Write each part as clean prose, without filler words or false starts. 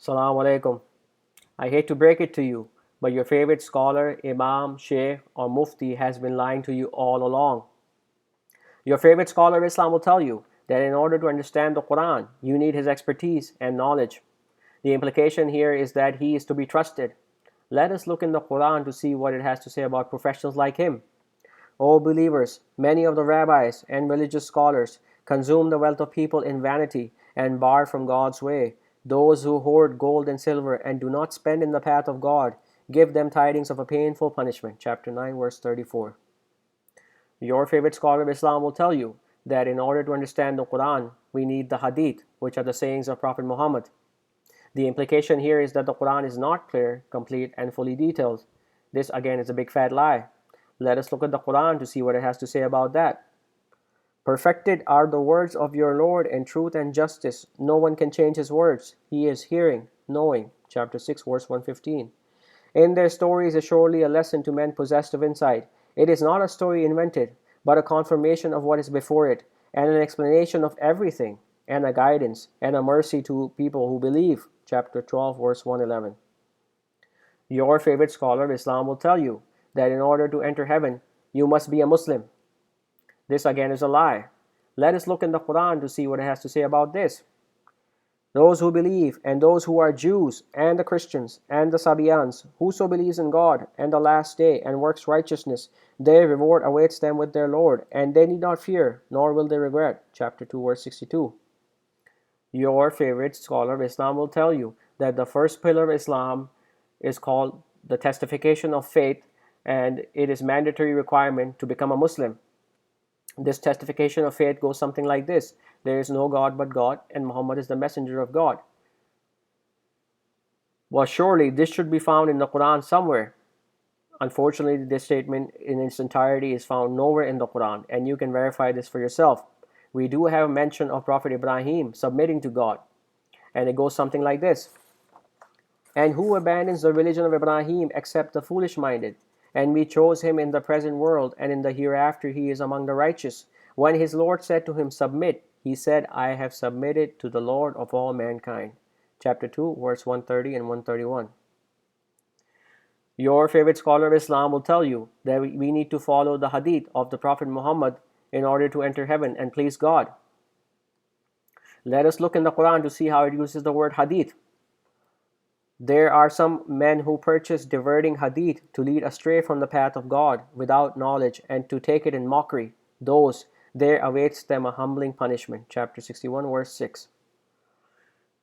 Assalamu alaikum. I hate to break it to you, but your favorite scholar, Imam, Sheikh, or Mufti has been lying to you all along. Your favorite scholar of Islam will tell you that in order to understand the Qur'an, you need his expertise and knowledge. The implication here is that he is to be trusted. Let us look in the Qur'an to see what it has to say about professionals like him. O believers, many of the rabbis and religious scholars consume the wealth of people in vanity and bar from God's way. Those who hoard gold and silver and do not spend in the path of God, give them tidings of a painful punishment. Chapter 9, verse 34. Your favorite scholar of Islam will tell you that in order to understand the Quran, we need the Hadith, which are the sayings of Prophet Muhammad. The implication here is that the Quran is not clear, complete, and fully detailed. This again is a big fat lie. Let us look at the Quran to see what it has to say about that. Perfected are the words of your Lord in truth and justice. No one can change his words. He is hearing, knowing. Chapter 6, verse 115. In their stories is surely a lesson to men possessed of insight. It is not a story invented, but a confirmation of what is before it, and an explanation of everything, and a guidance, and a mercy to people who believe. Chapter 12, verse 111. Your favorite scholar of Islam will tell you that in order to enter heaven, you must be a Muslim. This again is a lie. Let us look in the Quran to see what it has to say about this. Those who believe, and those who are Jews, and the Christians, and the Sabians, whoso believes in God and the last day, and works righteousness, their reward awaits them with their Lord, and they need not fear, nor will they regret. Chapter 2, verse 62. Your favorite scholar of Islam will tell you that the first pillar of Islam is called the testification of faith, and it is mandatory requirement to become a Muslim. This testification of faith goes something like this: there is no God but God, and Muhammad is the messenger of God. Well, surely this should be found in the Quran somewhere. Unfortunately, this statement in its entirety is found nowhere in the Quran, and you can verify this for yourself. We do have a mention of Prophet Ibrahim submitting to God, and it goes something like this: and who abandons the religion of Ibrahim except the foolish-minded? And we chose him in the present world, and in the hereafter he is among the righteous. When his Lord said to him, submit, he said, I have submitted to the Lord of all mankind. Chapter 2, verse 130 and 131. Your favorite scholar of Islam will tell you that we need to follow the hadith of the Prophet Muhammad in order to enter heaven and please God. Let us look in the Quran to see how it uses the word hadith. There are some men who purchase diverting hadith to lead astray from the path of God without knowledge and to take it in mockery. Those, there awaits them a humbling punishment. Chapter 61, verse 6.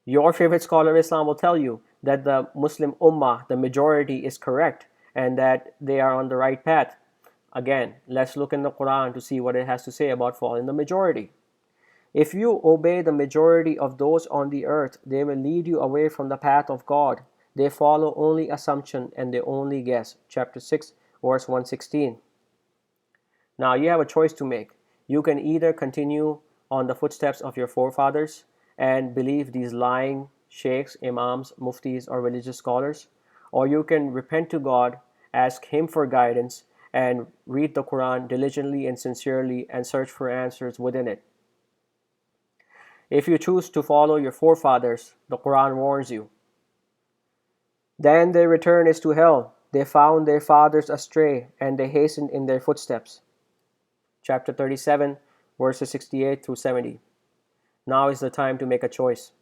Your favorite scholar of Islam will tell you that the Muslim Ummah, the majority, is correct and that they are on the right path. Again, let's look in the Quran to see what it has to say about following the majority. If you obey the majority of those on the earth, they will lead you away from the path of God. They follow only assumption and they only guess. Chapter 6, verse 116. Now you have a choice to make. You can either continue on the footsteps of your forefathers and believe these lying sheikhs, imams, muftis, or religious scholars, or you can repent to God, ask Him for guidance, and read the Quran diligently and sincerely and search for answers within it. If you choose to follow your forefathers, the Quran warns you. Then their return is to hell. They found their fathers astray, and they hastened in their footsteps. Chapter 37, verses 68 through 70. Now is the time to make a choice.